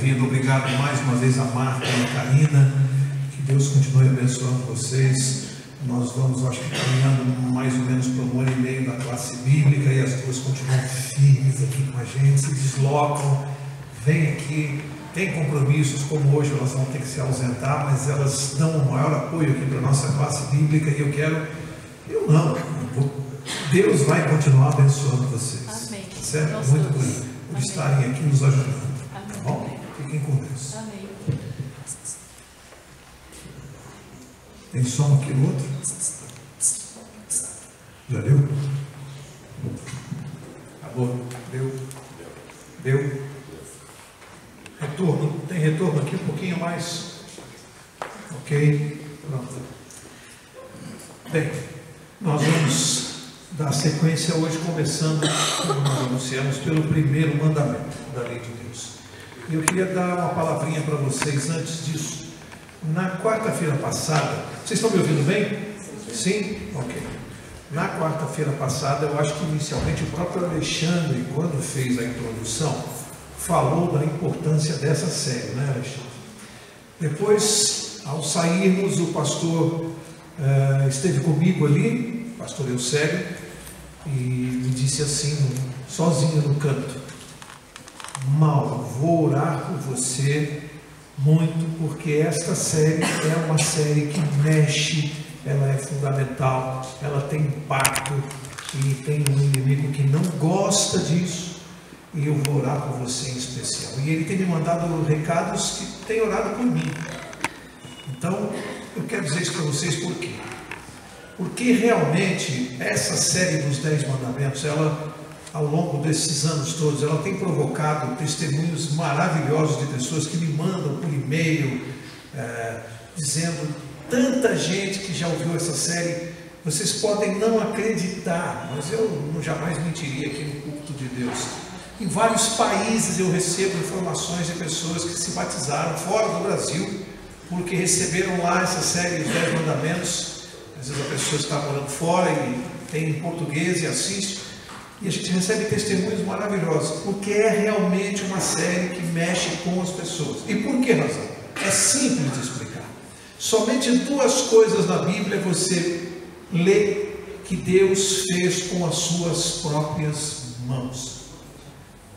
ouvindo. Obrigado mais uma vez a Marta e a Karina. Que Deus continue abençoando vocês. Nós vamos, acho que, caminhando mais ou menos por 1 ano e meio da classe bíblica, e as duas continuam firmes aqui com a gente, se deslocam, vêm aqui, têm compromissos, como hoje elas vão ter que se ausentar, mas elas dão o maior apoio aqui para a nossa classe bíblica, e Deus vai continuar abençoando vocês. Amém. Certo? Nós Muito todos. obrigado por Amém. estarem aqui nos ajudando. Amém. Tá bom? Fiquem com Deus. Amém. Tem som aqui no outro? Já deu? Acabou? Deu? Retorno? Tem retorno aqui um pouquinho mais? Ok? Pronto. Bem, nós vamos dar sequência hoje, começando, como nós anunciamos, pelo primeiro mandamento da lei de Deus. E eu queria dar uma palavrinha para vocês antes disso. Na quarta-feira passada, vocês estão me ouvindo bem? Sim? Ok. Na quarta-feira passada, eu acho que inicialmente o próprio Alexandre, quando fez a introdução, falou da importância dessa série, né, Alexandre? Depois, ao sairmos, o pastor esteve comigo ali, pastor Eusébio, e me disse assim, sozinho no canto: Mauro, vou orar por você muito, porque esta série é uma série que mexe, ela é fundamental, ela tem impacto, e tem um inimigo que não gosta disso, e eu vou orar por você em especial. E ele tem me mandado recados que tem orado por mim. Então, eu quero dizer isso para vocês por quê? Porque realmente essa série dos 10 mandamentos, ela, ao longo desses anos todos, ela tem provocado testemunhos maravilhosos de pessoas que me mandam por e-mail, dizendo, tanta gente que já ouviu essa série, vocês podem não acreditar, mas eu jamais mentiria aqui no culto de Deus. Em vários países eu recebo informações de pessoas que se batizaram fora do Brasil, porque receberam lá essa série, os 10 mandamentos. Às vezes a pessoa está morando fora e tem em português e assiste, e a gente recebe testemunhos maravilhosos, porque é realmente uma série que mexe com as pessoas. E por que razão? É simples de explicar. Somente 2 coisas na Bíblia você lê que Deus fez com as suas próprias mãos.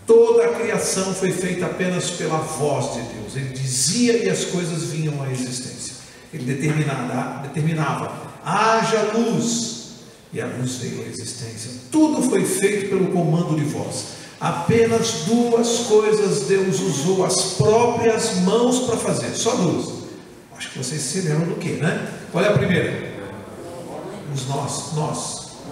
Toda a criação foi feita apenas pela voz de Deus. Ele dizia e as coisas vinham à existência. Ele determinava, haja luz, e a luz veio à existência. Tudo foi feito pelo comando de voz. Apenas 2 coisas Deus usou as próprias mãos para fazer, só 2. Acho que vocês se lembram do que, né? Qual é a primeira? Nós,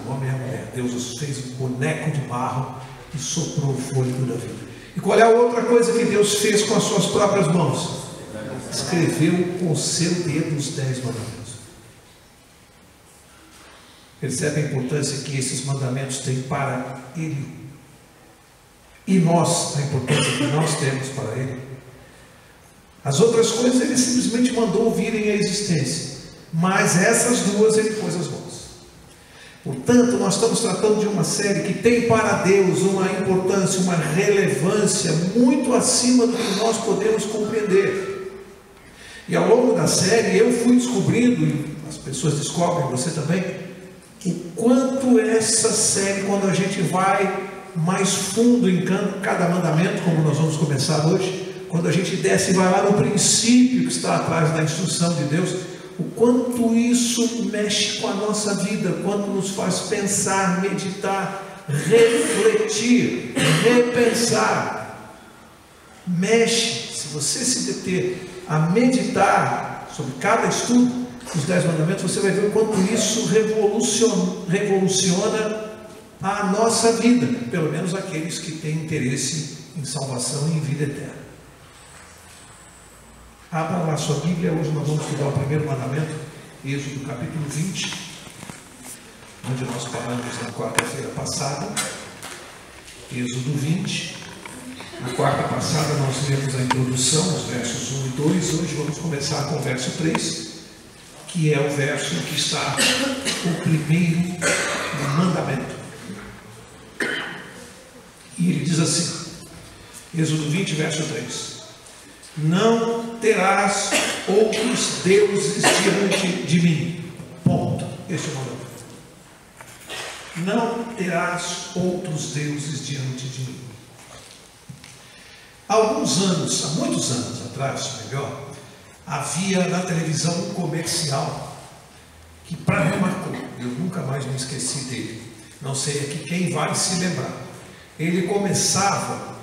o homem e a mulher. Deus os fez um boneco de barro e soprou o fôlego da vida. E qual é a outra coisa que Deus fez com as suas próprias mãos? Escreveu com o seu dedo os 10 mandamentos. Percebe a importância que esses mandamentos têm para Ele? E nós, a importância que nós temos para Ele? As outras coisas Ele simplesmente mandou virem à existência, mas essas 2 Ele pôs as mãos. Portanto, nós estamos tratando de uma série que tem para Deus uma importância, uma relevância muito acima do que nós podemos compreender. E ao longo da série eu fui descobrindo, e as pessoas descobrem, você também, o quanto essa série, quando a gente vai mais fundo em cada mandamento, como nós vamos começar hoje, quando a gente desce e vai lá no princípio que está atrás da instrução de Deus, o quanto isso mexe com a nossa vida, quanto nos faz pensar, meditar, refletir, repensar. Mexe. Se você se deter a meditar sobre cada estudo dos 10 mandamentos, você vai ver o quanto isso revoluciona a nossa vida, pelo menos aqueles que têm interesse em salvação e em vida eterna. Abra lá a sua Bíblia. Hoje nós vamos estudar o primeiro mandamento, Êxodo capítulo 20, onde nós paramos na quarta-feira passada. Êxodo 20. Na quarta passada nós lemos a introdução, os versos 1 e 2. Hoje vamos começar com o verso 3, que é o verso em que está o primeiro mandamento. E ele diz assim, Êxodo 20, verso 3: não terás outros deuses diante de mim. Ponto. Este é o mandamento. Não terás outros deuses diante de mim. Há muitos anos atrás, melhor, havia na televisão um comercial que para mim marcou. Eu nunca mais me esqueci dele. Não sei aqui quem vai se lembrar. Ele começava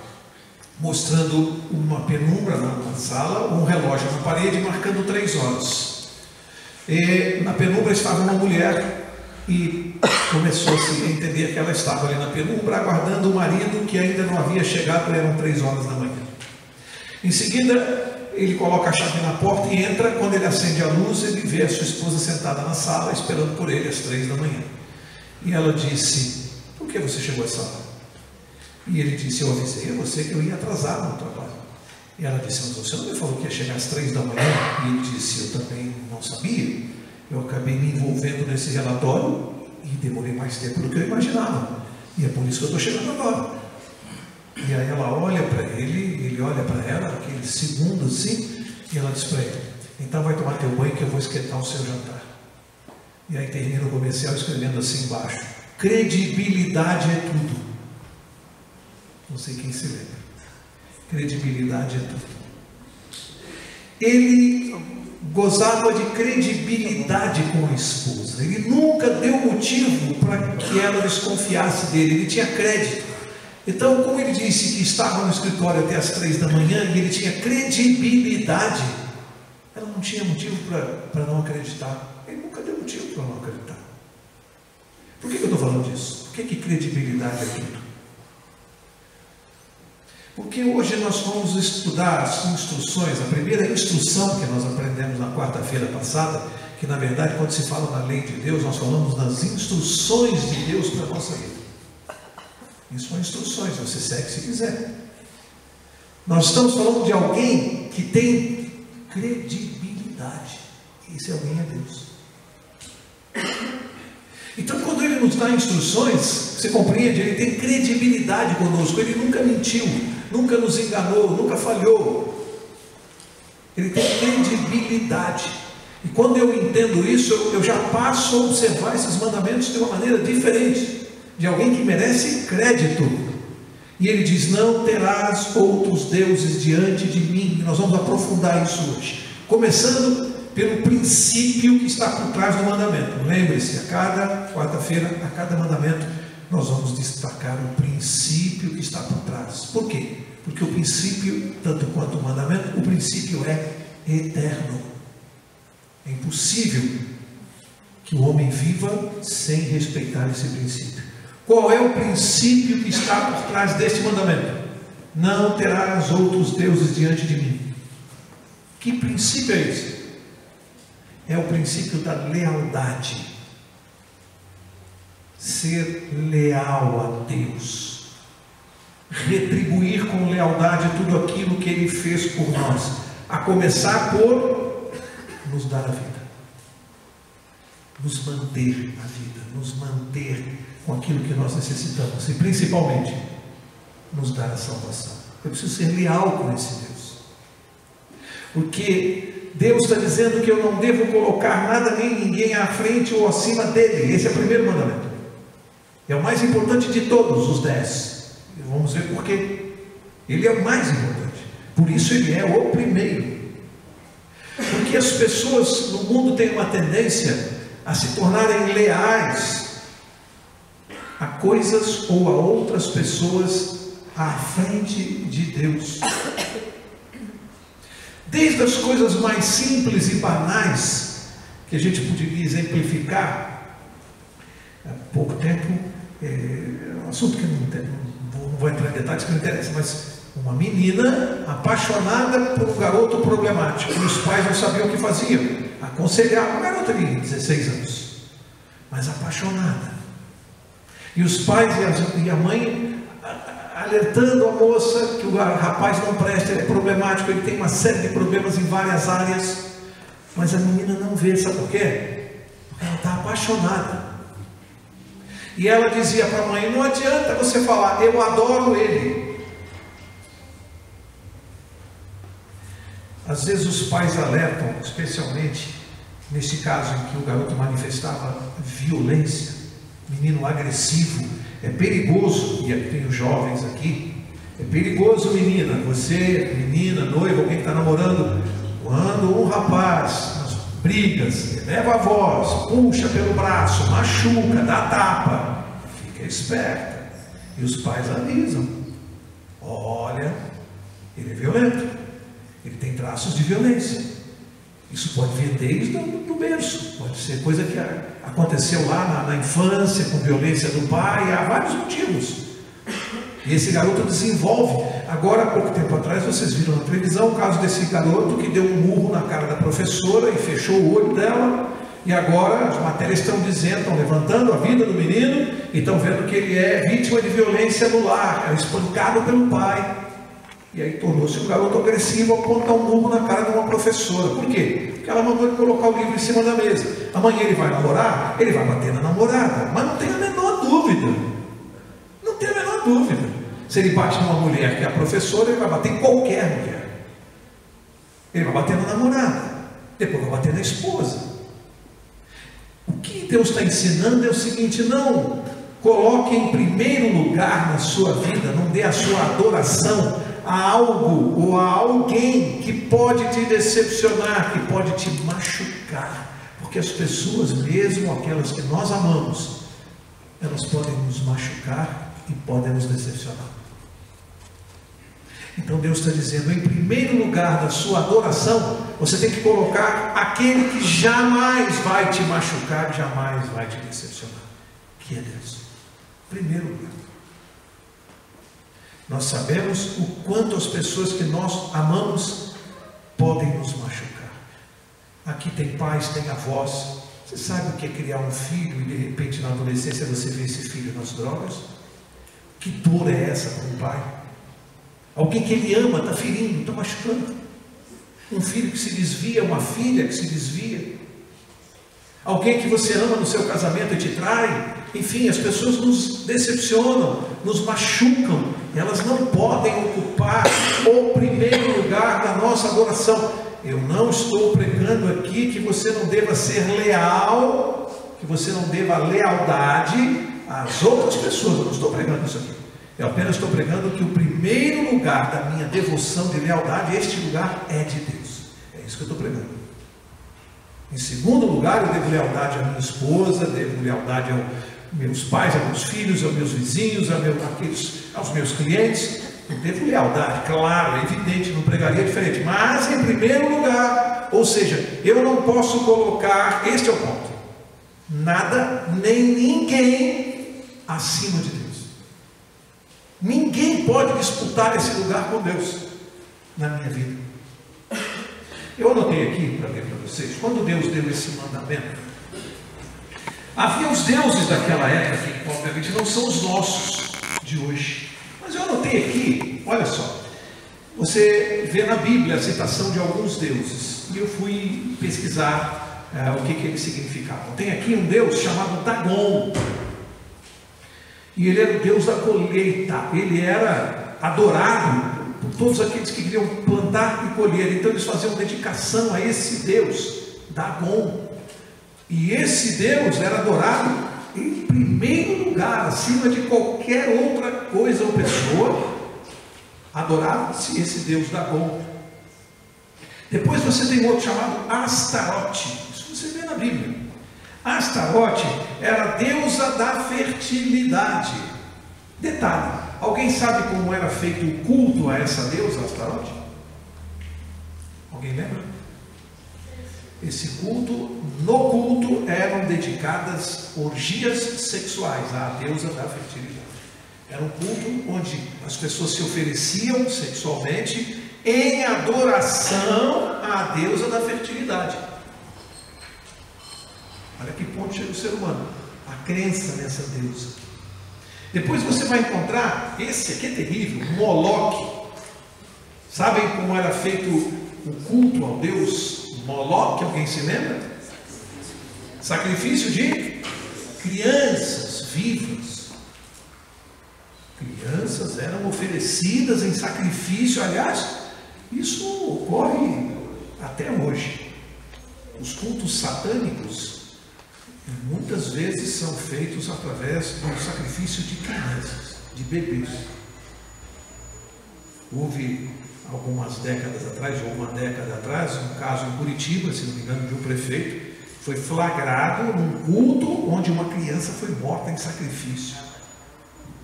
mostrando uma penumbra na sala, um relógio na parede marcando 3 horas. E na penumbra estava uma mulher e começou a se entender que ela estava ali na penumbra aguardando o marido que ainda não havia chegado, eram 3 horas da manhã. Em seguida, ele coloca a chave na porta e entra. Quando ele acende a luz, ele vê a sua esposa sentada na sala esperando por ele às 3 da manhã. E ela disse: por que você chegou a essa hora? E ele disse: eu avisei a você que eu ia atrasar no trabalho. E ela disse: mas você não me falou que ia chegar às 3 da manhã? E ele disse: eu também não sabia. Eu acabei me envolvendo nesse relatório e demorei mais tempo do que eu imaginava. E é por isso que eu estou chegando agora. E aí ela olha para ele, ele olha para ela, aquele segundo assim, e ela diz para ele: então vai tomar teu banho que eu vou esquentar o seu jantar. E aí termina o comercial escrevendo assim embaixo: credibilidade é tudo. Não sei quem se lembra. Credibilidade é tudo. Ele gozava de credibilidade com a esposa. Ele nunca deu motivo para que ela desconfiasse dele. Ele tinha crédito. Então, como ele disse que estava no escritório até as 3 da manhã e ele tinha credibilidade, ela não tinha motivo para não acreditar. Ele nunca deu motivo para não acreditar. Por que eu estou falando disso? Por que credibilidade é tudo? Porque hoje nós vamos estudar as instruções, a primeira instrução que nós aprendemos na quarta-feira passada, que na verdade quando se fala na lei de Deus, nós falamos das instruções de Deus para a nossa vida. Isso são instruções, você segue se quiser. Nós estamos falando de alguém que tem credibilidade. Esse alguém é Deus. Então, quando ele nos dá instruções, você compreende, ele tem credibilidade conosco, ele nunca mentiu, nunca nos enganou, nunca falhou. Ele tem credibilidade. E quando eu entendo isso, eu já passo a observar esses mandamentos de uma maneira diferente, de alguém que merece crédito. E ele diz: não terás outros deuses diante de mim. E nós vamos aprofundar isso hoje, começando pelo princípio que está por trás do mandamento. Lembre-se, a cada quarta-feira, a cada mandamento, nós vamos destacar o princípio que está por trás. Por quê? Porque o princípio, tanto quanto o mandamento, o princípio é eterno. É impossível que o homem viva sem respeitar esse princípio. Qual é o princípio que está por trás deste mandamento? Não terás outros deuses diante de mim. Que princípio é esse? É o princípio da lealdade. Ser leal a Deus. Retribuir com lealdade tudo aquilo que Ele fez por nós. A começar por nos dar a vida. Nos manter a vida. Nos manter com aquilo que nós necessitamos. E principalmente, nos dar a salvação. Eu preciso ser leal com esse Deus. Porque Deus está dizendo que eu não devo colocar nada nem ninguém à frente ou acima dele. Esse é o primeiro mandamento. É o mais importante de todos os 10. Vamos ver por quê. Ele é o mais importante. Por isso ele é o primeiro. Porque as pessoas no mundo têm uma tendência a se tornarem leais a coisas ou a outras pessoas à frente de Deus. Desde as coisas mais simples e banais que a gente poderia exemplificar. Há pouco tempo, um assunto que não vou entrar em detalhes que não interessa, mas uma menina apaixonada por um garoto problemático, e os pais não sabiam o que faziam, aconselhavam uma garota de 16 anos, mas apaixonada, e os pais e a mãe alertando a moça que o rapaz não presta, ele é problemático, ele tem uma série de problemas em várias áreas, mas a menina não vê, sabe por quê? Porque ela está apaixonada. E ela dizia para a mãe: não adianta você falar, eu adoro ele. Às vezes os pais alertam, especialmente nesse caso em que o garoto manifestava violência, menino agressivo, é perigoso, e tem os jovens aqui, é perigoso, menina, você, menina, noiva, alguém que está namorando, quando um rapaz, nas brigas, eleva a voz, puxa pelo braço, machuca, dá tapa, fica esperta. E os pais avisam, olha, ele é violento, ele tem traços de violência. Isso pode vir desde o berço, pode ser coisa que aconteceu lá na infância, com violência do pai, há vários motivos. E esse garoto desenvolve. Agora, há pouco tempo atrás, vocês viram na televisão o caso desse garoto que deu um murro na cara da professora e fechou o olho dela. E agora as matérias estão dizendo, estão levantando a vida do menino e estão vendo que ele é vítima de violência no lar, é espancado pelo pai. E aí tornou-se um garoto agressivo ao ponto de dar um murro na cara de uma professora. Por quê? Porque ela mandou ele colocar o livro em cima da mesa. Amanhã ele vai namorar, ele vai bater na namorada, mas não tem a menor dúvida. Não tem a menor dúvida. Se ele bate numa mulher que é a professora, ele vai bater em qualquer mulher. Ele vai bater na namorada, depois vai bater na esposa. O que Deus está ensinando é o seguinte: não coloque em primeiro lugar na sua vida, não dê a sua adoração a algo ou a alguém que pode te decepcionar, que pode te machucar, porque as pessoas, mesmo aquelas que nós amamos, elas podem nos machucar e podem nos decepcionar. Então Deus está dizendo, em primeiro lugar da sua adoração, você tem que colocar aquele que jamais vai te machucar, jamais vai te decepcionar, que é Deus. Primeiro lugar. Nós sabemos o quanto as pessoas que nós amamos podem nos machucar. Aqui tem pais, tem avós. Você sabe o que é criar um filho e de repente na adolescência você vê esse filho nas drogas? Que dor é essa para um pai? Alguém que ele ama está ferindo, está machucando. Um filho que se desvia, uma filha que se desvia. Alguém que você ama no seu casamento e te trai. Enfim, as pessoas nos decepcionam, nos machucam. Elas não podem ocupar o primeiro lugar da nossa adoração. Eu não estou pregando aqui que você não deva ser leal, que você não deva lealdade às outras pessoas. Eu não estou pregando isso aqui. Eu apenas estou pregando que o primeiro lugar da minha devoção de lealdade, este lugar é de Deus. É isso que eu estou pregando. Em segundo lugar, eu devo lealdade à minha esposa, devo lealdade aos meus pais, aos meus filhos, aos meus vizinhos, aos meus clientes. Eu devo lealdade, claro, é evidente, não pregaria diferente. Mas em primeiro lugar, ou seja, eu não posso colocar, este é o ponto, nada, nem ninguém acima de Deus. Ninguém pode disputar esse lugar com Deus na minha vida. Eu anotei aqui para ler para vocês, quando Deus deu esse mandamento, havia os deuses daquela época, que obviamente não são os nossos de hoje. Mas eu anotei aqui, olha só, você vê na Bíblia a citação de alguns deuses, e eu fui pesquisar o que eles significavam. Tem aqui um deus chamado Dagon, e ele era o deus da colheita, ele era adorado por todos aqueles que queriam plantar e colher, então eles faziam dedicação a esse deus, Dagon, e esse deus era adorado em primeiro lugar, acima de qualquer outra coisa ou pessoa, adorava-se esse deus Dagon. Depois você tem outro chamado Astarote, isso você vê na Bíblia. Astarote era a deusa da fertilidade. Detalhe, alguém sabe como era feito o culto a essa deusa Astarote? Alguém lembra? Esse culto, no culto eram dedicadas orgias sexuais à deusa da fertilidade. Era um culto onde as pessoas se ofereciam sexualmente em adoração à deusa da fertilidade. Olha que ponto chega o ser humano, a crença nessa deusa. Depois você vai encontrar, esse aqui é terrível, Moloque. Sabem como era feito o culto ao deus Moloque? Alguém se lembra? Sacrifício de crianças vivas. Crianças eram oferecidas em sacrifício. Aliás, isso ocorre até hoje, os cultos satânicos muitas vezes são feitos através do sacrifício de crianças, de bebês. Houve algumas décadas atrás, ou uma década atrás, um caso em Curitiba, se não me engano, de um prefeito, foi flagrado num culto onde uma criança foi morta em sacrifício,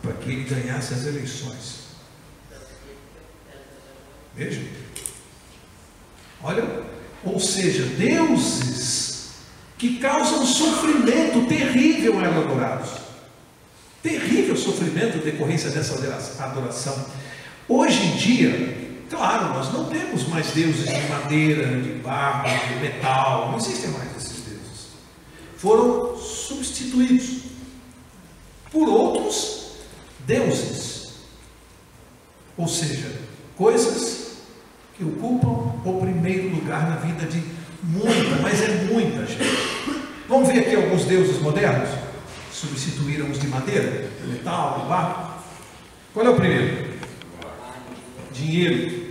para que ele ganhasse as eleições. Vejam. Olha, ou seja, deuses que causam sofrimento terrível a adorados. Terrível sofrimento em decorrência dessa adoração. Hoje em dia, claro, nós não temos mais deuses de madeira, de barro, de metal, não existem mais esses deuses. Foram substituídos por outros deuses, ou seja, coisas que ocupam o primeiro lugar na vida de muita, mas é muita gente. Vamos ver aqui alguns deuses modernos? Substituíram os de madeira, de metal, de barro. Qual é o primeiro? Dinheiro.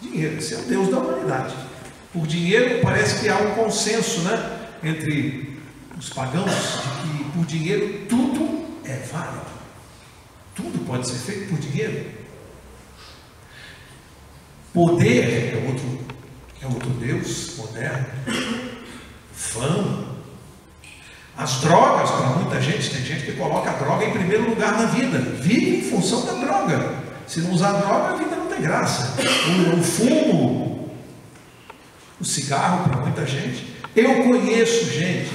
Dinheiro, esse é o Deus da humanidade. Por dinheiro parece que há um consenso, né, entre os pagãos, de que por dinheiro tudo é válido. Tudo pode ser feito por dinheiro. Poder é outro Deus moderno. Fama. As drogas, para muita gente, tem gente que coloca a droga em primeiro lugar na vida, vive em função da droga. Se não usar droga, a vida não tem graça. O fumo, o cigarro, para muita gente. Eu conheço gente,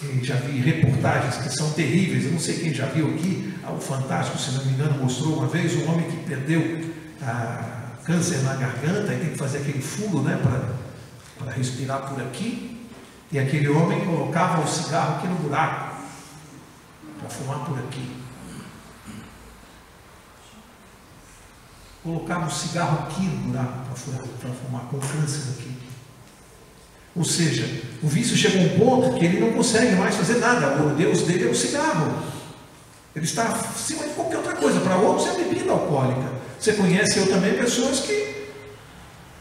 e já vi reportagens que são terríveis. Eu não sei quem já viu aqui, o Fantástico, se não me engano, mostrou uma vez um homem que perdeu câncer na garganta e tem que fazer aquele furo, né, para respirar por aqui. E aquele homem colocava o cigarro aqui no buraco, para fumar por aqui. Colocava o cigarro aqui no buraco, para fumar, com câncer aqui. Ou seja, o vício chegou a um ponto que ele não consegue mais fazer nada. O Deus dele é o cigarro. Ele está acima de qualquer outra coisa. Para outros é a bebida alcoólica. Você conhece, eu também, pessoas que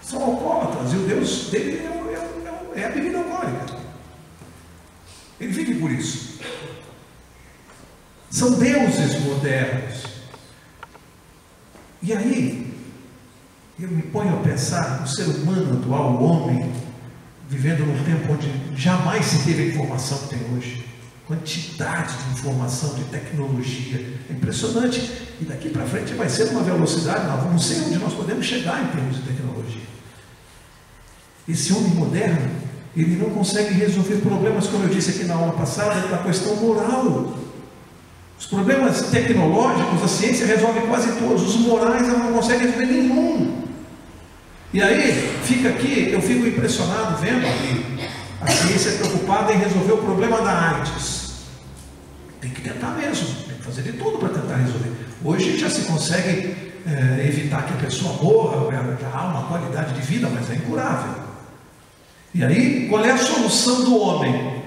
são alcoólatras, e o Deus dele é a bebida alcoólica. Ele vive por isso. São deuses modernos. E aí, eu me ponho a pensar no ser humano atual, o homem, vivendo num tempo onde jamais se teve a informação que tem hoje. Quantidade de informação, de tecnologia, é impressionante. E daqui para frente vai ser uma velocidade, nós não sei onde nós podemos chegar em termos de tecnologia. Esse homem moderno, ele não consegue resolver problemas, como eu disse aqui na aula passada, da questão moral. Os problemas tecnológicos, a ciência resolve quase todos, os morais ela não consegue resolver nenhum. E aí, fica aqui, eu fico impressionado vendo que a ciência é preocupada em resolver o problema da AIDS. Tem que tentar mesmo, tem que fazer de tudo para tentar resolver. Hoje já se consegue evitar que a pessoa morra, já há uma qualidade de vida, mas é incurável. E aí, qual é a solução do homem?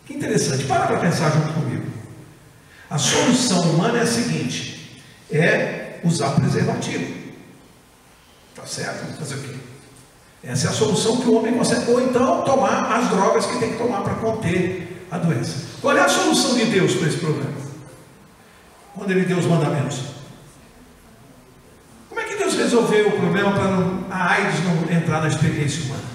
Que interessante, para pensar junto comigo. A solução humana é a seguinte: é usar preservativo. Tá certo? Vamos fazer o quê? Essa é a solução que o homem consegue. Ou então tomar as drogas que tem que tomar para conter a doença. Qual é a solução de Deus para esse problema? Quando Ele deu os mandamentos. Como é que Deus resolveu o problema para a AIDS não entrar na experiência humana?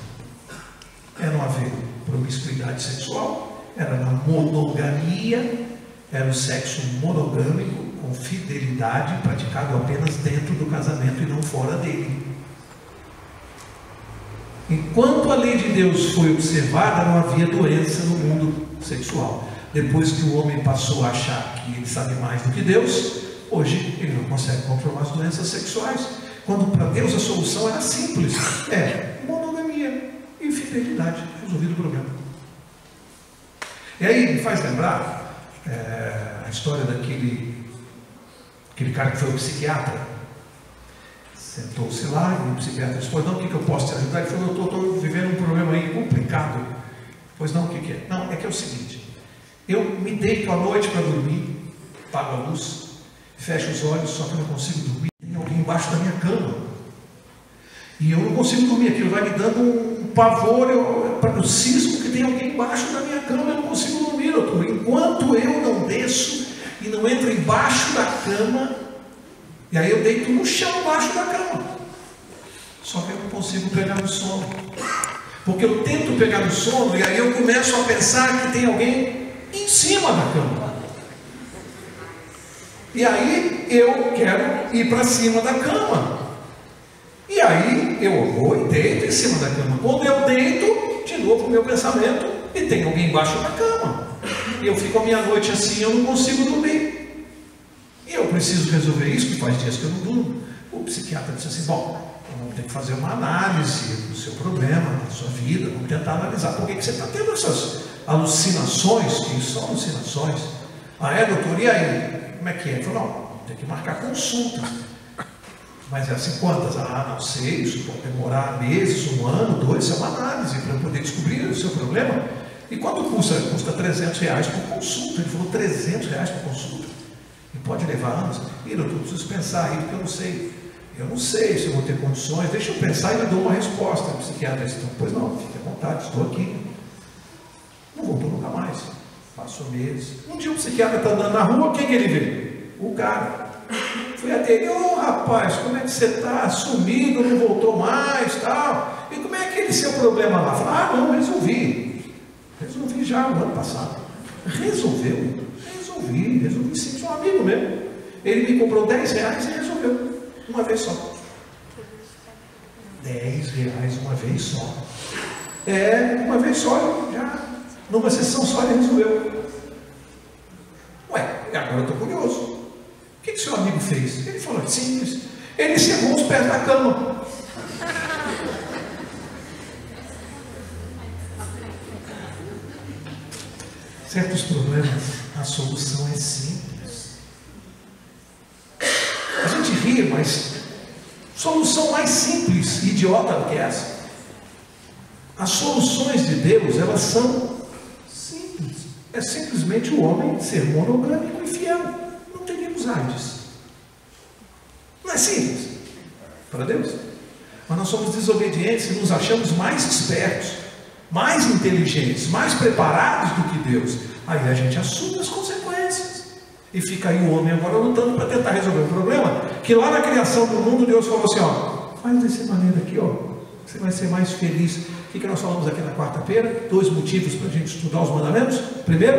É não haver promiscuidade sexual, era na monogamia, era o sexo monogâmico, com fidelidade, praticado apenas dentro do casamento e não fora dele. Enquanto a lei de Deus foi observada, não havia doença no mundo sexual. Depois que o homem passou a achar que ele sabe mais do que Deus, hoje ele não consegue controlar as doenças sexuais. Quando para Deus a solução era simples, monogamia e fidelidade, resolvido o problema. E aí me faz lembrar a história daquele cara que foi ao psiquiatra. Sentou-se lá e o psiquiatra disse: pois não, o que eu posso te ajudar? Ele falou: eu estou vivendo um problema aí complicado. Pois não, o que é? Não, é que é o seguinte: eu me deito à noite para dormir, apago a luz, fecho os olhos, só que eu não consigo dormir, tem alguém embaixo da minha cama. E eu não consigo dormir, aquilo vai me dando um pavor, eu cismo que tem alguém embaixo da minha cama, eu não consigo dormir, doutor. Enquanto eu não desço e não entro embaixo da cama, e aí eu deito no chão embaixo da cama. Só que eu não consigo pegar no sono. Porque eu tento pegar no sono e aí eu começo a pensar que tem alguém em cima da cama. E aí eu quero ir para cima da cama. E aí eu vou e deito em cima da cama. Quando eu deito, de novo o meu pensamento, e tem alguém embaixo da cama. E eu fico a minha noite assim, eu não consigo dormir. E eu preciso resolver isso, que faz dias que eu não durmo. O psiquiatra disse assim, bom, vamos ter que fazer uma análise do seu problema, da sua vida, vamos tentar analisar por que você está tendo essas alucinações, que são alucinações. Ah, é, doutor? E aí? Como é que é? Ele falou, não, tem que marcar consulta. Mas é assim quantas? Ah, não sei, isso pode demorar meses, 1 ano, 2, isso é uma análise para poder descobrir o seu problema. E quanto custa? Custa R$300 por consulta. Ele falou, R$300 por consulta. E pode levar anos. E doutor, eu preciso pensar aí, porque eu não sei. Eu não sei se eu vou ter condições, deixa eu pensar e lhe dou uma resposta. O psiquiatra disse, pois não, fique à vontade, estou aqui. Não voltou nunca mais. Passou meses. Um dia o psiquiatra está andando na rua, quem que ele vê? O cara. Fui até ele, rapaz, como é que você está? Sumido, não voltou mais, tal. E como é aquele seu problema lá? Falei, não, resolvi. Resolvi já no ano passado. Resolveu? Resolvi sim, sou um amigo mesmo. Ele me comprou R$10 e resolveu. Uma vez só. R$10 uma vez só. Uma vez só, já. Numa sessão só ele resolveu. Ué, agora eu estou curioso. O que seu amigo fez? Ele falou, simples. Ele cerrou os pés da cama. Certos problemas, a solução é simples. A gente ri, mas solução mais simples e idiota do que essa. As soluções de Deus, elas são simples. É simplesmente o homem ser monogâmico e fiel. Não teríamos AIDS. Não é simples para Deus. Mas nós somos desobedientes e nos achamos mais espertos, mais inteligentes, mais preparados do que Deus. Aí a gente assume as consequências. E fica aí o homem agora lutando para tentar resolver o problema. Que lá na criação do mundo Deus falou assim, faz dessa maneira aqui, você vai ser mais feliz. O que nós falamos aqui na quarta-feira? 2 motivos para a gente estudar os mandamentos. Primeiro,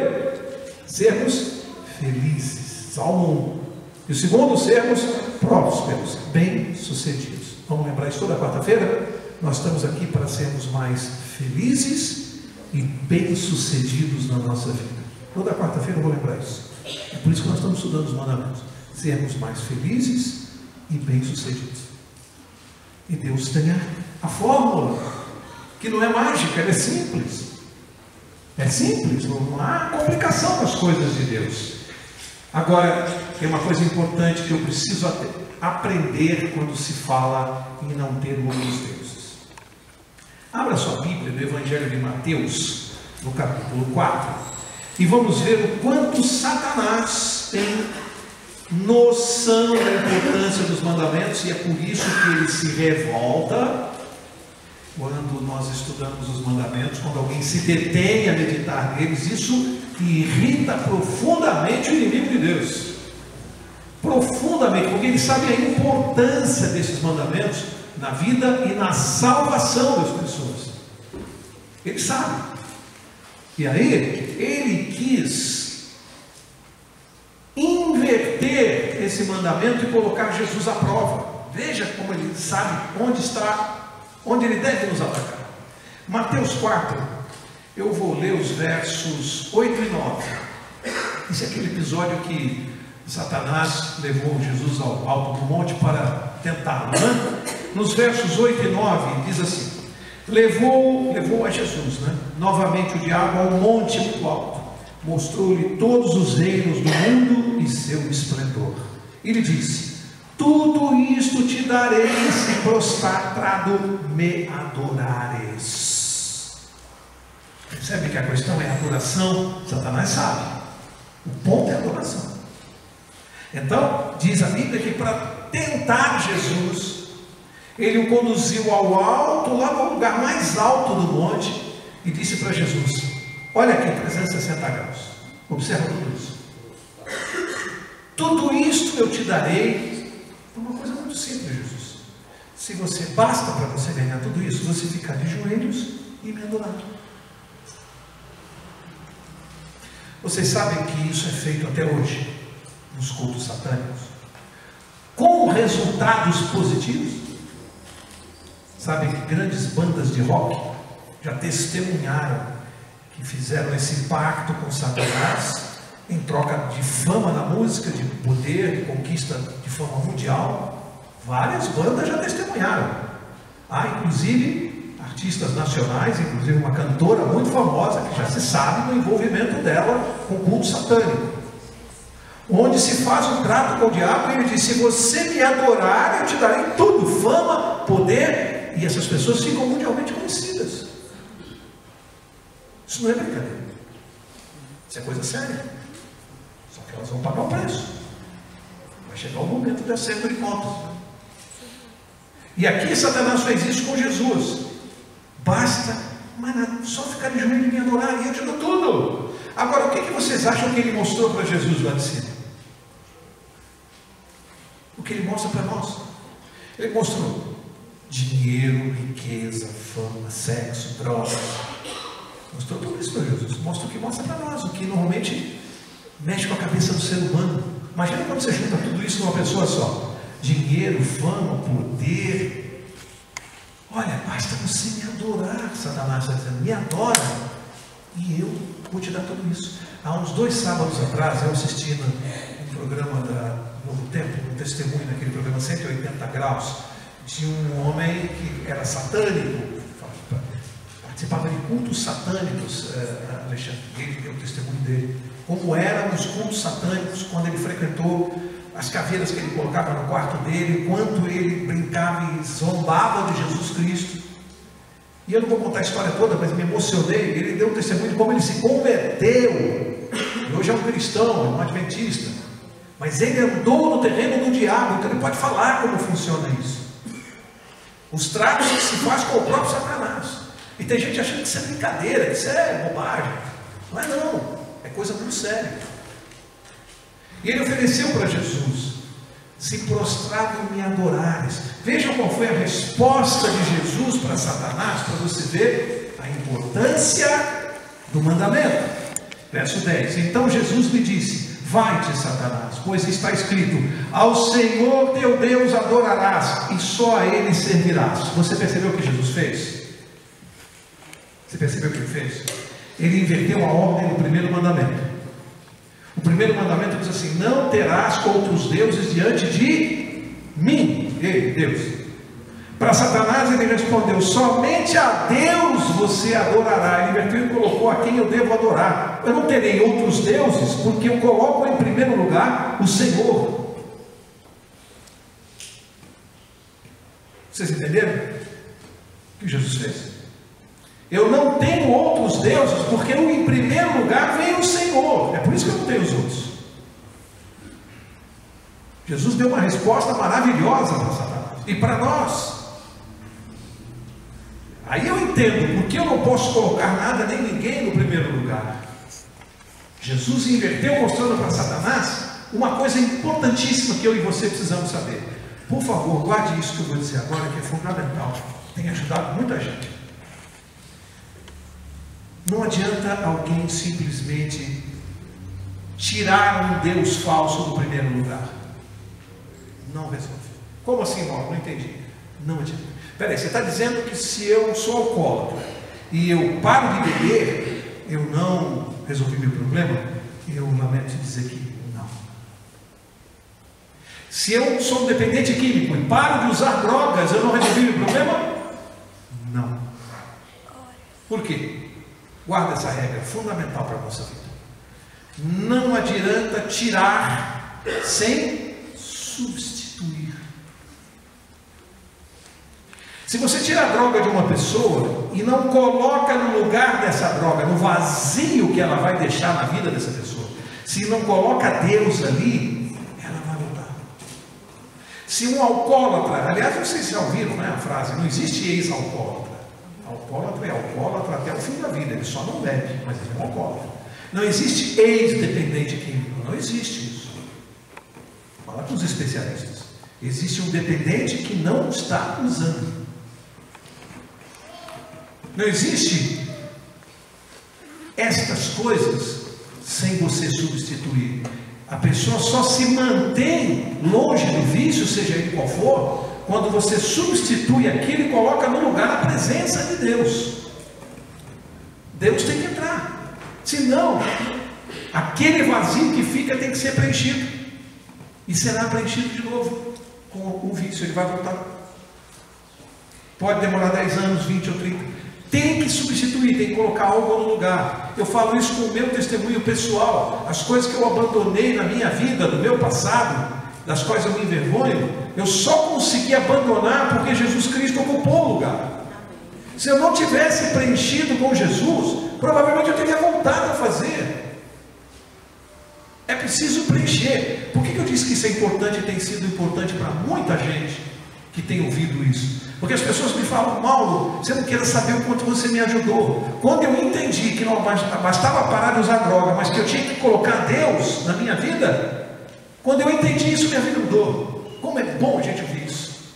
sermos felizes. Salmo 1. E o segundo, sermos prósperos, bem-sucedidos. Vamos lembrar isso toda quarta-feira? Nós estamos aqui para sermos mais felizes e bem-sucedidos na nossa vida. Toda quarta-feira eu vou lembrar isso. É por isso que nós estamos estudando os mandamentos. Sermos mais felizes e bem-sucedidos. E Deus tem a fórmula, que não é mágica, ela é simples. É simples, não há complicação nas coisas de Deus. Agora, tem uma coisa importante que eu preciso aprender quando se fala em não ter outros deuses. Abra sua Bíblia no Evangelho de Mateus, no capítulo 4, e vamos ver o quanto Satanás tem noção da importância dos mandamentos, e é por isso que ele se revolta quando nós estudamos os mandamentos, quando alguém se detém a meditar neles. Isso irrita profundamente o inimigo de Deus, profundamente, porque ele sabe a importância desses mandamentos na vida e na salvação das pessoas. Ele sabe. E aí ele quis inverter esse mandamento e colocar Jesus à prova. Veja como ele sabe onde ele deve nos atacar. Mateus 4, eu vou ler os versos 8 e 9. Esse é aquele episódio que Satanás levou Jesus ao alto do monte para tentá-lo, né? Nos versos 8 e 9 diz assim: levou a Jesus, né? Novamente o diabo ao monte muito alto, mostrou-lhe todos os reinos do mundo e seu esplendor. E lhe disse: tudo isto te darei se prostrado me adorares. Percebe que a questão é a adoração? Satanás sabe. O ponto é a adoração. Então, diz a Bíblia que para tentar Jesus, Ele o conduziu ao alto, lá no lugar mais alto do monte, e disse para Jesus: olha aqui, 360 graus, observa tudo isso. Tudo isto eu te darei por uma coisa muito simples, Jesus. Se você, basta para você ganhar tudo isso, você ficar de joelhos e me adorar. Vocês sabem que isso é feito até hoje, nos cultos satânicos, com resultados positivos. Sabem que grandes bandas de rock já testemunharam que fizeram esse pacto com Satanás em troca de fama na música, de poder, de conquista de fama mundial. Várias bandas já testemunharam. Há inclusive artistas nacionais, inclusive uma cantora muito famosa, que já se sabe do envolvimento dela com o culto satânico, onde se faz um trato com o diabo e ele diz: se você me adorar, eu te darei tudo, fama, poder, e essas pessoas ficam mundialmente conhecidas. Isso não é brincadeira, isso é coisa séria. Só que elas vão pagar o preço. Vai chegar o momento de acerto de contas. E aqui Satanás fez isso com Jesus. Basta, mas só ficar de joelho e me adorar, e eu te dou tudo. Agora, o que vocês acham que ele mostrou para Jesus lá de cima? O que ele mostra para nós? Ele mostrou dinheiro, riqueza, fama, sexo, drogas. Mostrou tudo isso para Jesus. Mostra o que mostra para nós, o que normalmente mexe com a cabeça do ser humano. Imagina quando você junta tudo isso numa pessoa só: dinheiro, fama, poder. Olha, basta você me adorar. Satanás está dizendo: me adora e eu vou te dar tudo isso. Há uns 2 sábados atrás eu assisti no programa da Novo Tempo, um testemunho naquele programa 180 graus, de um homem que era satânico, participava de cultos satânicos. Alexandre, ele deu o testemunho dele, como eram os cultos satânicos quando ele frequentou, as caveiras que ele colocava no quarto dele, quanto ele brincava e zombava de Jesus Cristo. E eu não vou contar a história toda, mas me emocionei. Ele deu um testemunho de como ele se converteu, e hoje é um cristão, é um adventista, mas ele andou no terreno do diabo, então ele pode falar como funciona isso, os tratos que se faz com o próprio Satanás. E tem gente achando que isso é brincadeira, que isso é bobagem. Não é não, é coisa muito séria. E ele ofereceu para Jesus: se prostrado e me adorares. Vejam qual foi a resposta de Jesus para Satanás, para você ver a importância do mandamento. Verso 10: então Jesus lhe disse: vai-te, Satanás, pois está escrito: ao Senhor teu Deus adorarás e só a Ele servirás. Você percebeu o que Jesus fez? Você percebeu o que ele fez? Ele inverteu a ordem do primeiro mandamento. O primeiro mandamento diz assim: não terás outros deuses diante de mim. Ele, Deus. Para Satanás ele respondeu: somente a Deus você adorará. Ele inverteu e colocou: a quem eu devo adorar? Eu não terei outros deuses, porque eu coloco em primeiro lugar o Senhor. Vocês entenderam o que Jesus fez? Eu não tenho outros deuses, porque em primeiro lugar vem o Senhor. É por isso que eu não tenho os outros. Jesus deu uma resposta maravilhosa para Satanás e para nós. Aí eu entendo porque eu não posso colocar nada nem ninguém no primeiro lugar. Jesus inverteu, mostrando para Satanás uma coisa importantíssima que eu e você precisamos saber. Por favor, guarde isso que eu vou dizer agora, que é fundamental. Tem ajudado muita gente. Não adianta alguém simplesmente tirar um Deus falso do primeiro lugar. Não resolve. Como assim, Paulo? Não entendi. Não adianta. Peraí, você está dizendo que se eu sou alcoólatra e eu paro de beber, eu não resolvi meu problema? Eu lamento dizer que não. Se eu sou um dependente químico e paro de usar drogas, eu não resolvi meu problema? Não. Por quê? Guarda essa regra fundamental para a nossa vida. Não adianta tirar sem substituir. Se você tira a droga de uma pessoa e não coloca no lugar dessa droga, no vazio que ela vai deixar na vida dessa pessoa, se não coloca Deus ali, ela vai voltar. Se um alcoólatra, aliás, vocês já ouviram, né, a frase, não existe ex-alcoólatra. Alcoólatra é alcoólatra até o fim da vida, ele só não bebe, mas ele é um alcoólatra. Não existe ex-dependente químico, não existe isso. Fala com os especialistas. Existe um dependente que não está usando. Não existe estas coisas sem você substituir. A pessoa só se mantém longe do vício, seja ele qual for, quando você substitui aquilo e coloca no lugar a presença de Deus. Deus tem que entrar. Senão, aquele vazio que fica tem que ser preenchido. E será preenchido de novo com o vício. Ele vai voltar. Pode demorar 10 anos, 20 ou 30. Tem que substituir, tem que colocar algo no lugar. Eu falo isso com o meu testemunho pessoal. As coisas que eu abandonei na minha vida, no meu passado, das quais eu me envergonho, eu só consegui abandonar porque Jesus Cristo ocupou o lugar. Se eu não tivesse preenchido com Jesus, provavelmente eu teria voltado a fazer. É preciso preencher. Por que eu disse que isso é importante e tem sido importante para muita gente que tem ouvido isso? Porque as pessoas me falam: Mauro, você não quer saber o quanto você me ajudou. Quando eu entendi que não bastava parar de usar droga, mas que eu tinha que colocar Deus na minha vida, quando eu entendi isso, minha vida mudou. Como é bom a gente ouvir isso.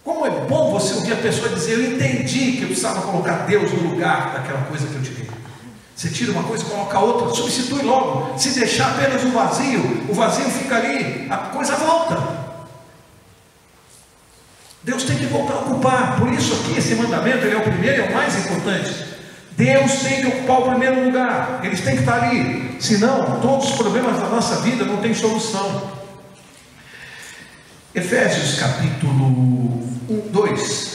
Como é bom você ouvir a pessoa dizer: eu entendi que eu precisava colocar Deus no lugar daquela coisa que eu tirei. Você tira uma coisa e coloca outra, substitui logo. Se deixar apenas o vazio fica ali, a coisa volta. Deus tem que voltar a ocupar. Por isso aqui, esse mandamento, ele é o primeiro e é o mais importante. Deus tem que ocupar o primeiro lugar. Eles têm que estar ali. Senão, todos os problemas da nossa vida não têm solução. Efésios capítulo 2.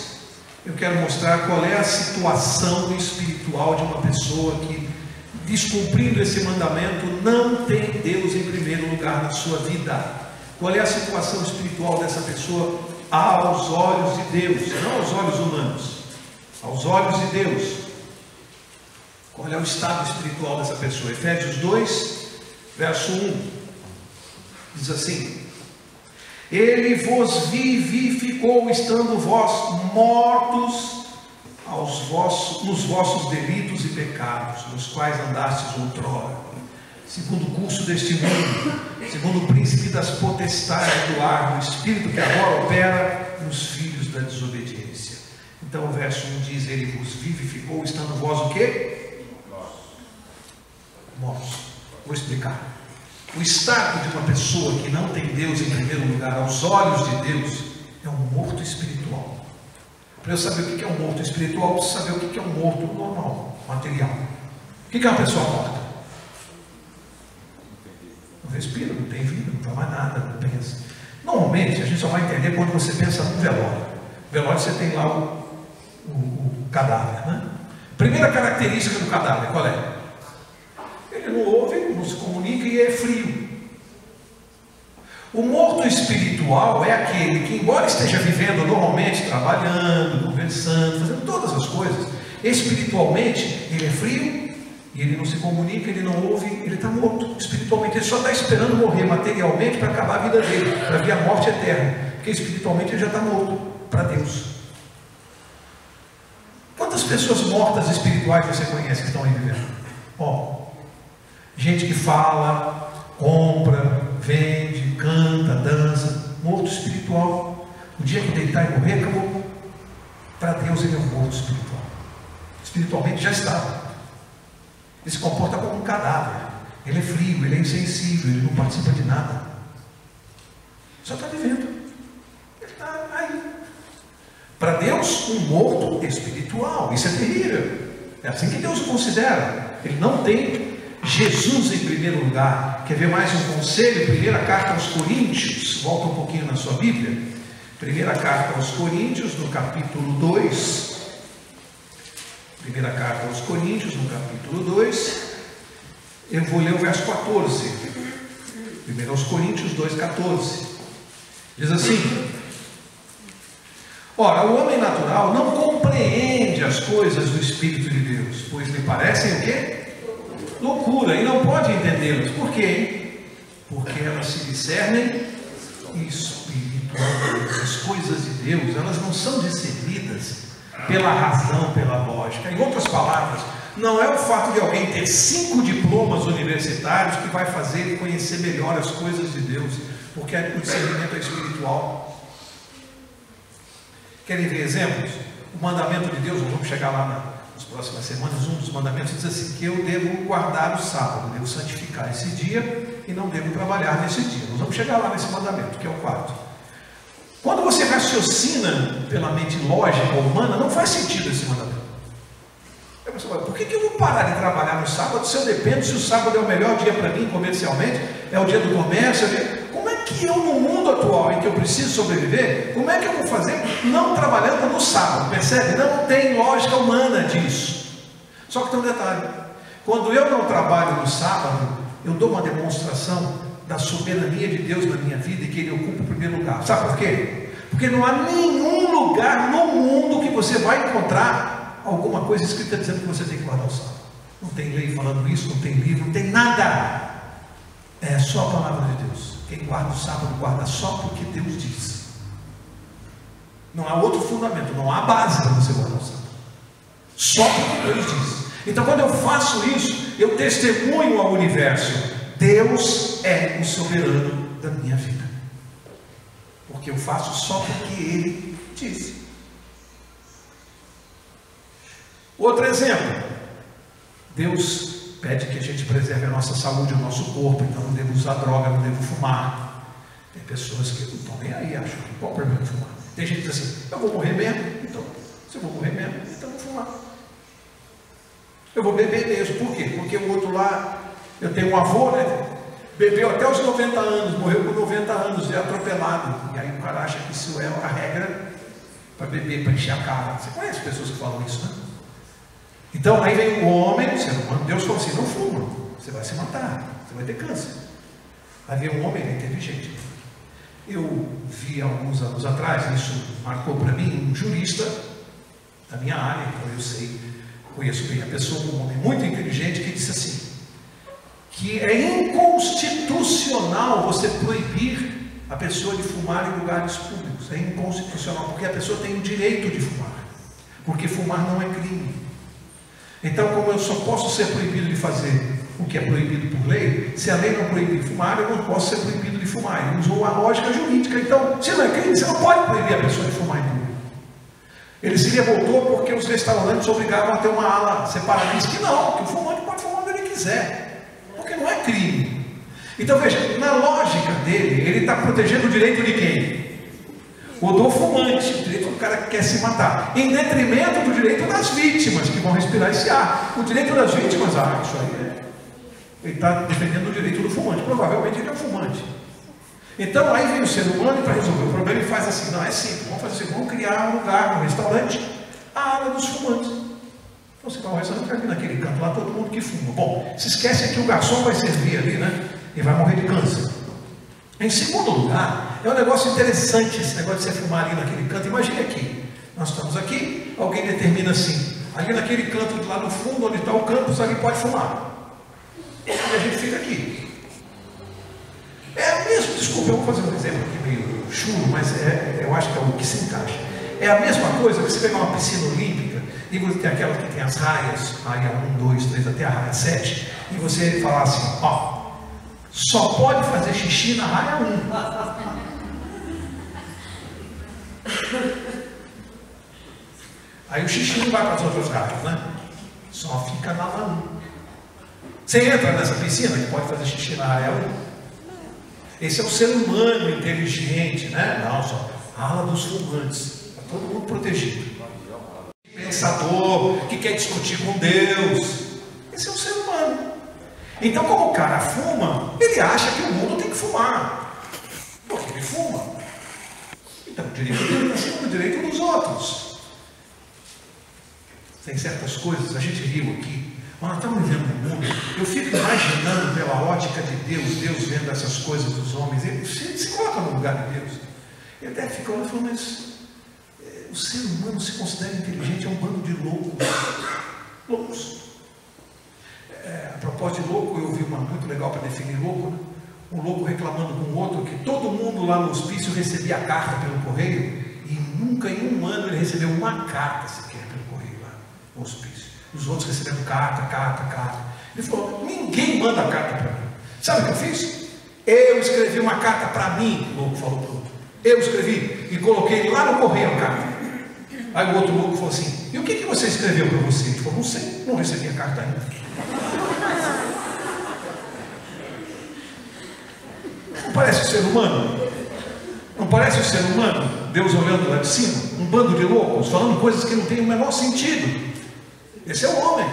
Eu quero mostrar qual é a situação espiritual de uma pessoa que, descumprindo esse mandamento, não tem Deus em primeiro lugar na sua vida. Qual é a situação espiritual dessa pessoa aos olhos de Deus, não aos olhos humanos, aos olhos de Deus? Qual é o estado espiritual dessa pessoa? Efésios 2, verso 1, diz assim: Ele vos vivificou, estando vós mortos nos vossos delitos e pecados, nos quais andastes outrora, segundo o curso deste mundo, segundo o príncipe das potestades do ar, o espírito que agora opera nos filhos da desobediência. Então o verso 1 diz: Ele vos vivificou, estando vós o quê? Mortos. Vou explicar. O estado de uma pessoa que não tem Deus em primeiro lugar aos olhos de Deus é um morto espiritual. Para eu saber o que é um morto espiritual, eu preciso saber o que é um morto normal, material. O que é uma pessoa morta? Não respira, não tem vida, não faz mais nada, não pensa. Normalmente a gente só vai entender quando você pensa num velório. No velório você tem lá o cadáver, né? Primeira característica do cadáver, qual é? Ele não ouve, não se comunica e é frio. O morto espiritual é aquele que, embora esteja vivendo normalmente, trabalhando, conversando, fazendo todas as coisas, espiritualmente ele é frio, e ele não se comunica, ele não ouve, ele está morto espiritualmente. Ele só está esperando morrer materialmente para acabar a vida dele, para vir a morte eterna, porque espiritualmente ele já está morto para Deus. Quantas pessoas mortas espirituais você conhece que estão aí vivendo? Gente que fala, compra, vende, canta, dança, morto espiritual. O dia que deitar e morrer, acabou. Para Deus ele é um morto espiritual. Espiritualmente já está. Ele se comporta como um cadáver. Ele é frio, ele é insensível, ele não participa de nada. Só está vivendo. Ele está aí. Para Deus, um morto espiritual. Isso é terrível. É assim que Deus o considera. Ele não tem Jesus em primeiro lugar. Quer ver mais um conselho? Primeira carta aos Coríntios. Volta um pouquinho na sua Bíblia. Primeira carta aos Coríntios, no capítulo 2. Primeira carta aos Coríntios, no capítulo 2. Eu vou ler o verso 14. Primeiro aos Coríntios 2,14. Diz assim: Ora, o homem natural não compreende as coisas do Espírito de Deus, pois lhe parecem o quê? Loucura, e não pode entendê-las. Por quê? Porque elas se discernem espiritualmente. As coisas de Deus, elas não são discernidas pela razão, pela lógica. Em outras palavras, não é o fato de alguém ter 5 diplomas universitários que vai fazer ele conhecer melhor as coisas de Deus, porque o discernimento é espiritual. Querem ver exemplos? O mandamento de Deus, nós vamos chegar lá nas próximas semanas. Um dos mandamentos diz assim, que eu devo guardar o sábado, devo santificar esse dia e não devo trabalhar nesse dia. Nós vamos chegar lá nesse mandamento, que é o 4. Quando você raciocina pela mente lógica humana, não faz sentido esse mandamento. Aí você fala, por que eu vou parar de trabalhar no sábado se eu dependo, se o sábado é o melhor dia para mim comercialmente, é o dia do comércio, como é que eu no mundo atual em que eu preciso sobreviver, como é que eu vou fazer não trabalhando no sábado? Percebe? Não tem lógica humana disso. Só que tem um detalhe, quando eu não trabalho no sábado, eu dou uma demonstração da soberania de Deus na minha vida e que Ele ocupa o primeiro lugar. Sabe por quê? Porque não há nenhum lugar no mundo que você vai encontrar alguma coisa escrita dizendo que você tem que guardar o sábado. Não tem lei falando isso, não tem livro, não tem nada. É só a palavra de Deus. Quem guarda o sábado, guarda só porque Deus diz. Não há outro fundamento, não há base para você guardar o sábado. Só porque Deus diz. Então, quando eu faço isso, eu testemunho ao universo. Deus é o soberano da minha vida. Porque eu faço só porque Ele disse. Outro exemplo. Deus pede que a gente preserve a nossa saúde, o nosso corpo. Então não devo usar droga, não devo fumar. Tem pessoas que não estão nem aí, acham que qual o problema de fumar. Tem gente que diz assim, eu vou morrer mesmo, então, se eu vou morrer mesmo, então eu vou fumar. Eu vou beber mesmo. Por quê? Porque o outro lá, eu tenho um avô, né? Bebeu até os 90 anos, morreu com 90 anos, é atropelado. E aí o cara acha que isso é a regra para beber, para encher a cara. Você conhece pessoas que falam isso, né? Então aí vem o homem, o ser humano, Deus falou assim, não fuma, você vai se matar, você vai ter câncer. Aí vem um homem, ele é inteligente. Eu vi alguns anos atrás, isso marcou para mim, um jurista da minha área, então eu sei, conheço bem a pessoa, um homem muito inteligente, que disse assim, que é inconstitucional você proibir a pessoa de fumar em lugares públicos. É inconstitucional, porque a pessoa tem o direito de fumar, porque fumar não é crime. Então, como eu só posso ser proibido de fazer o que é proibido por lei, se a lei não proibir fumar, eu não posso ser proibido de fumar. Ele usou a lógica jurídica. Então, se não é crime, você não pode proibir a pessoa de fumar em público. Ele se revoltou porque os restaurantes obrigavam a ter uma ala separada. Ele disse que não, que o fumante pode fumar onde ele quiser, porque não é crime. Então veja, na lógica dele, ele está protegendo o direito de quem? O do fumante, o direito do cara que quer se matar, em detrimento do direito das vítimas que vão respirar esse ar. O direito das vítimas, isso aí ele está defendendo o direito do fumante, provavelmente ele é um fumante. Então aí vem o ser humano e para resolver o problema ele faz assim, não é simples, vamos fazer assim, vamos criar um lugar, um restaurante, a ala dos fumantes. Então você vai ao restaurante, vai vir naquele canto lá, todo mundo que fuma. Bom, se esquece que o garçom vai servir ali, né? E vai morrer de câncer. Em segundo lugar, é um negócio interessante esse negócio de você fumar ali naquele canto. Imagine aqui, nós estamos aqui, alguém determina assim, ali naquele canto lá no fundo, onde está o campus, ali pode fumar. E a gente fica aqui. É o mesmo, desculpa, eu vou fazer um exemplo aqui meio chulo, mas eu acho que é o que se encaixa. É a mesma coisa que você pegar uma piscina olímpica e você tem aquela que tem as raias, raia 1, 2, 3, até a raia 7, e você falar assim, ó, só pode fazer xixi na raia 1. Aí o xixi não vai para as outras raias, né? Só fica na raia 1. Você entra nessa piscina que pode fazer xixi na raia 1. Esse é o ser humano inteligente, né? Não, só a ala dos fumantes. Está todo mundo protegido. Pensador, que quer discutir com Deus. Esse é o ser humano. Então, como o cara fuma, ele acha que o mundo tem que fumar. Porque ele fuma. Então, o direito dele está acima do direito dos outros. Tem certas coisas, a gente riu aqui. Mas nós estamos vivendo no mundo, eu fico imaginando pela ótica de Deus, Deus vendo essas coisas dos homens, ele se coloca no lugar de Deus. Ele deve ficar olhando e falar, mas o ser humano se considera inteligente, é um bando de loucos. Loucos. A propósito de louco, eu ouvi uma muito legal para definir louco, né? um louco reclamando com o outro que todo mundo lá no hospício recebia a carta pelo correio e nunca em um ano ele recebeu uma carta sequer pelo correio lá no hospício. Os outros recebendo carta. Ele falou: ninguém manda carta para mim. Sabe o que eu fiz? Eu escrevi uma carta para mim, o louco falou para o outro. Eu escrevi e coloquei lá no correio a carta. Aí o outro louco falou assim: e o que você escreveu para você? Ele falou: não sei, não recebi a carta ainda. Não parece o ser humano? Não parece o ser humano? Deus olhando lá de cima, um bando de loucos, falando coisas que não têm o menor sentido. Esse é o homem.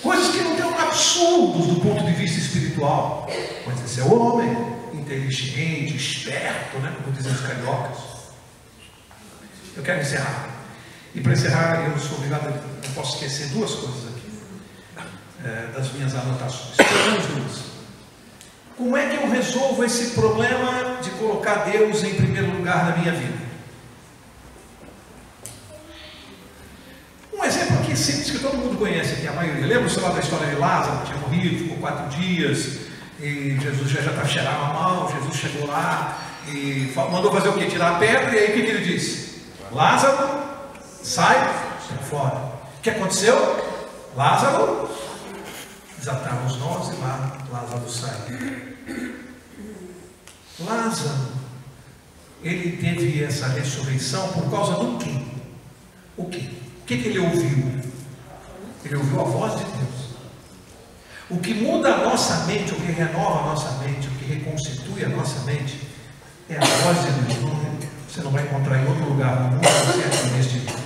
Coisas que não têm absurdos do ponto de vista espiritual. Mas esse é o homem, inteligente, esperto, né? Como dizem os cariocas. Eu quero encerrar. E para encerrar, eu sou obrigado, não posso esquecer duas coisas aqui, das minhas anotações. Duas. Como é que eu resolvo esse problema de colocar Deus em primeiro lugar na minha vida? Um exemplo aqui simples que todo mundo conhece aqui, a maioria. Lembra-se lá da história de Lázaro, que tinha morrido, ficou 4 dias, e Jesus já estava cheirando a mão. Jesus chegou lá e mandou fazer o quê? Tirar a pedra. E aí o que ele disse? Lázaro, sai para fora. O que aconteceu? Lázaro desataram os nós e lá Lázaro sai. Lázaro, ele teve essa ressurreição por causa do quê? O quê? O que ele ouviu? Ele ouviu a voz de Deus. O que muda a nossa mente, o que renova a nossa mente, o que reconstitui a nossa mente é a voz de Deus. Você não vai encontrar em outro lugar no mundo a palavra de Deus.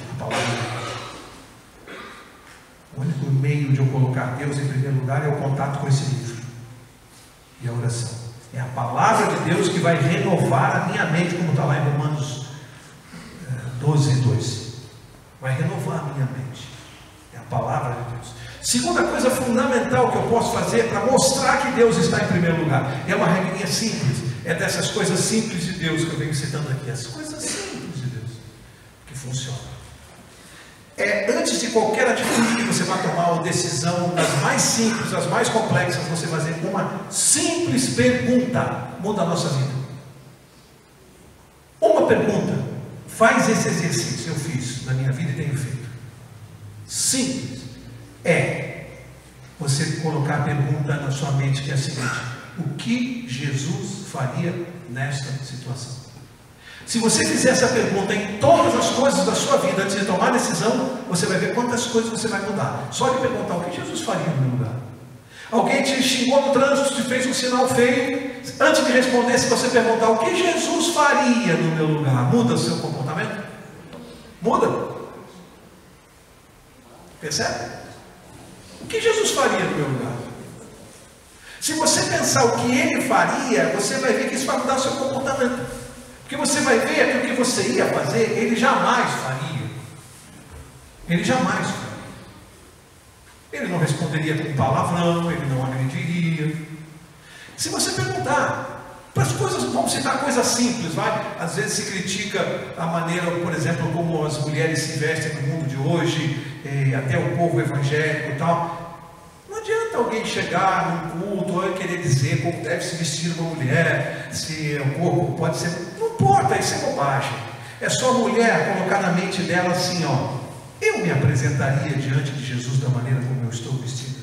O único meio de eu colocar Deus em primeiro lugar é o contato com esse livro e a oração. É a palavra de Deus que vai renovar a minha mente, como está lá em Romanos 12:2. Vai renovar a minha mente. É a palavra de Deus. Segunda coisa fundamental que eu posso fazer para mostrar que Deus está em primeiro lugar, é uma regrinha simples. É dessas coisas simples de Deus que eu venho citando aqui. As coisas simples de Deus que funcionam. Antes de qualquer atitude que você vá tomar, ou decisão, das mais simples, das mais complexas, você fazer uma simples pergunta muda a nossa vida. Uma pergunta. Faz esse exercício. Eu fiz na minha vida e tenho feito. Simples. Você colocar a pergunta na sua mente, que é a seguinte: o que Jesus faria nesta situação? Se você fizer essa pergunta em todas as coisas da sua vida antes de tomar a decisão, você vai ver quantas coisas você vai mudar. Só de perguntar: o que Jesus faria no meu lugar? Alguém te xingou no trânsito, te fez um sinal feio. Antes de responder, se você perguntar: o que Jesus faria no meu lugar? Muda o seu comportamento? Muda. Percebe? O que Jesus faria no meu lugar? Se você pensar o que ele faria, você vai ver que isso vai mudar o seu comportamento. Porque você vai ver que o que você ia fazer, ele jamais faria. Ele jamais faria. Ele não responderia com palavrão, ele não agrediria. Se você perguntar, para as coisas, vamos citar coisas simples, vai? Às vezes se critica a maneira, por exemplo, como as mulheres se vestem no mundo de hoje, até o povo evangélico e tal. Não adianta alguém chegar num culto ou querer dizer como deve se vestir uma mulher, se o corpo pode ser. Não importa, isso é bobagem. É só a mulher colocar na mente dela assim: ó, eu me apresentaria diante de Jesus da maneira como eu estou vestida.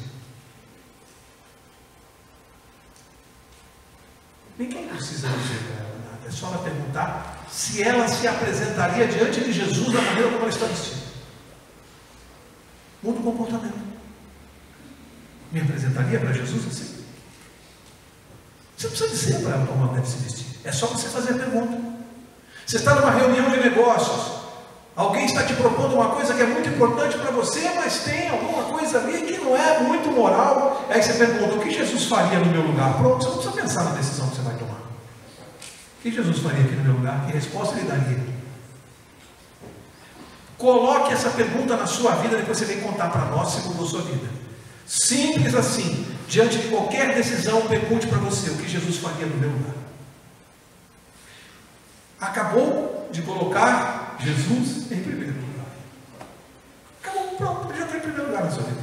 Ninguém precisa dizer para ela nada, é só ela perguntar se ela se apresentaria diante de Jesus da maneira como ela está vestida. Muda o comportamento. Me apresentaria para Jesus assim? Você não precisa dizer para ela como ela deve se vestir. É só você fazer a pergunta. Você está numa reunião de negócios. Alguém está te propondo uma coisa que é muito importante para você, mas tem alguma coisa ali que não é muito moral. Aí você pergunta: o que Jesus faria no meu lugar? Pronto, você não precisa pensar na decisão que você vai tomar. O que Jesus faria aqui no meu lugar? Que resposta ele daria? Coloque essa pergunta na sua vida, depois você vem contar para nós se mudou a sua vida. Simples assim. Diante de qualquer decisão, pergunte para você: o que Jesus faria no meu lugar? Acabou de colocar Jesus em primeiro lugar. Acabou, pronto, ele já está em primeiro lugar na sua vida.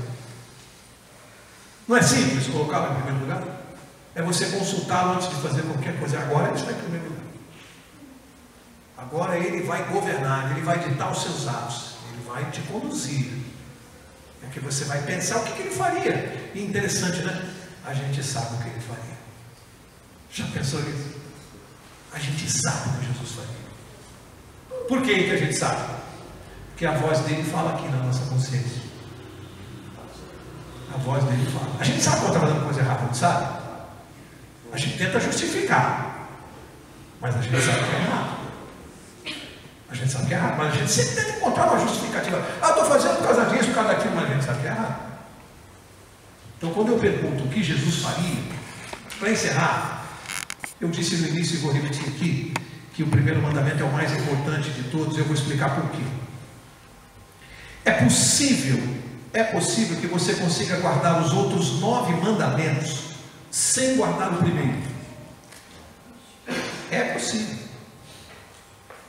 Não é simples colocá-lo em primeiro lugar? É você consultá-lo antes de fazer qualquer coisa. Agora ele está em primeiro lugar. Agora ele vai governar, ele vai ditar os seus atos, ele vai te conduzir. É que você vai pensar o que ele faria. E interessante, né? A gente sabe o que ele faria. Já pensou nisso? A gente sabe o que Jesus faria. Por que a gente sabe? Porque a voz dele fala aqui na nossa consciência. A voz dele fala. A gente sabe quando está fazendo coisa errada, não sabe? A gente tenta justificar, mas a gente sabe que é errado. A gente sabe que é errado, mas a gente sempre tenta encontrar uma justificativa. Estou fazendo por causa disso, por causa daquilo, mas a gente sabe que é errado. Então, quando eu pergunto o que Jesus faria, para encerrar, eu disse no início e vou repetir aqui, que o primeiro mandamento é o mais importante de todos. Eu vou explicar por quê. É possível que você consiga guardar os outros 9 mandamentos sem guardar o primeiro. É possível.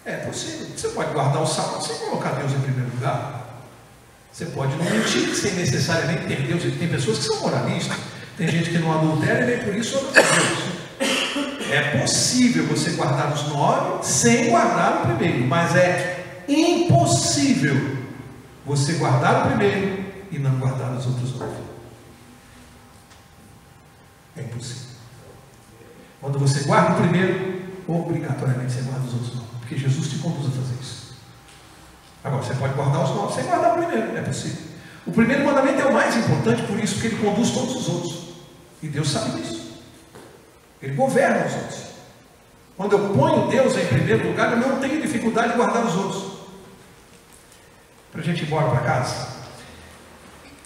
É possível. Você pode guardar o sábado sem colocar Deus em primeiro lugar. Você pode não mentir sem necessariamente ter Deus. Tem pessoas que são moralistas. Tem gente que não adultera e nem por isso anda com Deus. É possível você guardar os 9 sem guardar o primeiro. Mas é impossível você guardar o primeiro e não guardar os outros 9. É impossível. Quando você guarda o primeiro, obrigatoriamente você guarda os outros 9. Porque Jesus te conduz a fazer isso. Agora, você pode guardar os 9 sem guardar o primeiro. É possível. O primeiro mandamento é o mais importante, por isso, porque ele conduz todos os outros. E Deus sabe disso. Ele governa os outros. Quando eu ponho Deus em primeiro lugar, eu não tenho dificuldade de guardar os outros. Para a gente ir embora para casa,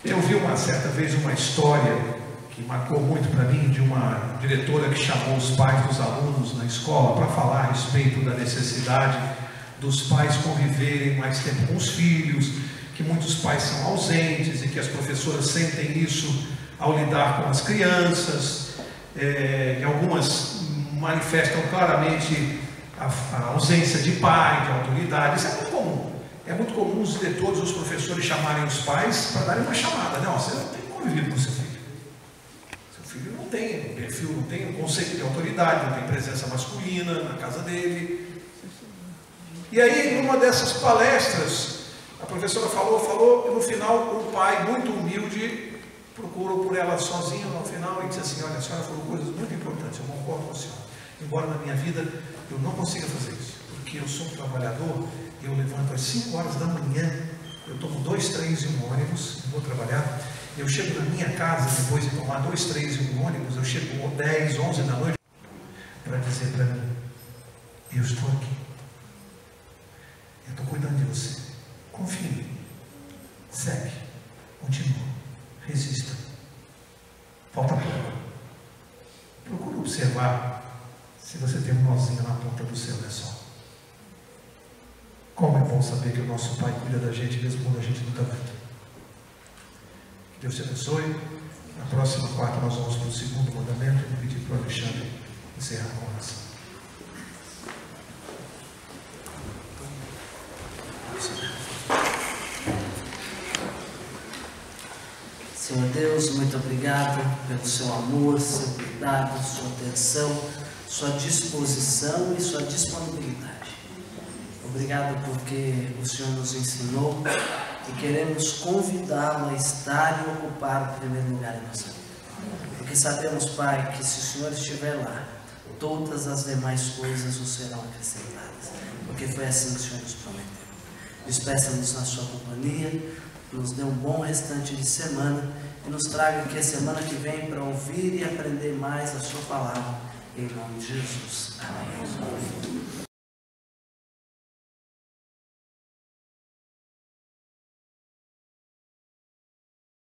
eu vi uma certa vez uma história que marcou muito para mim, de uma diretora que chamou os pais dos alunos na escola para falar a respeito da necessidade dos pais conviverem mais tempo com os filhos, que muitos pais são ausentes e que as professoras sentem isso ao lidar com as crianças, e algumas manifestam claramente a ausência de pai, de autoridade. Isso é muito comum. É muito comum os diretores, os professores chamarem os pais para darem uma chamada. Não, você não tem convivido com seu filho. Seu filho não tem perfil, não tem um conceito de autoridade, não tem presença masculina na casa dele. E aí, numa dessas palestras, a professora falou, e no final, um pai muito humilde procurou por ela sozinho no final e disse assim: olha, a senhora falou coisas muito importantes, eu concordo com a senhora. Embora na minha vida eu não consiga fazer isso, porque eu sou um trabalhador, eu levanto às 5 horas da manhã, eu tomo 2 trens e um ônibus, vou trabalhar, eu chego na minha casa, depois de tomar 2 trens e um ônibus, eu chego 10, 11 da noite, para dizer para mim: eu estou aqui, eu estou cuidando de você, confie em mim, segue, continua, resista, falta pouco, procura observar se você tem um nozinho na ponta do seu lençol. Como é bom saber que o nosso Pai cuida da gente mesmo quando a gente não está vendo. Que Deus te abençoe. Na próxima quarta nós vamos para o segundo mandamento. Eu vou pedir para o Alexandre encerrar com a oração. Senhor Deus, muito obrigado pelo seu amor, seu cuidado, sua atenção, sua disposição e sua disponibilidade. Obrigado porque o Senhor nos ensinou e queremos convidá-lo a estar e ocupar o primeiro lugar em nossa vida. Porque sabemos, Pai, que se o Senhor estiver lá, todas as demais coisas nos serão acrescentadas. Porque foi assim que o Senhor nos prometeu. Despeça-nos na sua companhia, nos dê um bom restante de semana e nos traga aqui a semana que vem para ouvir e aprender mais a sua palavra. Em nome de Jesus. Amém.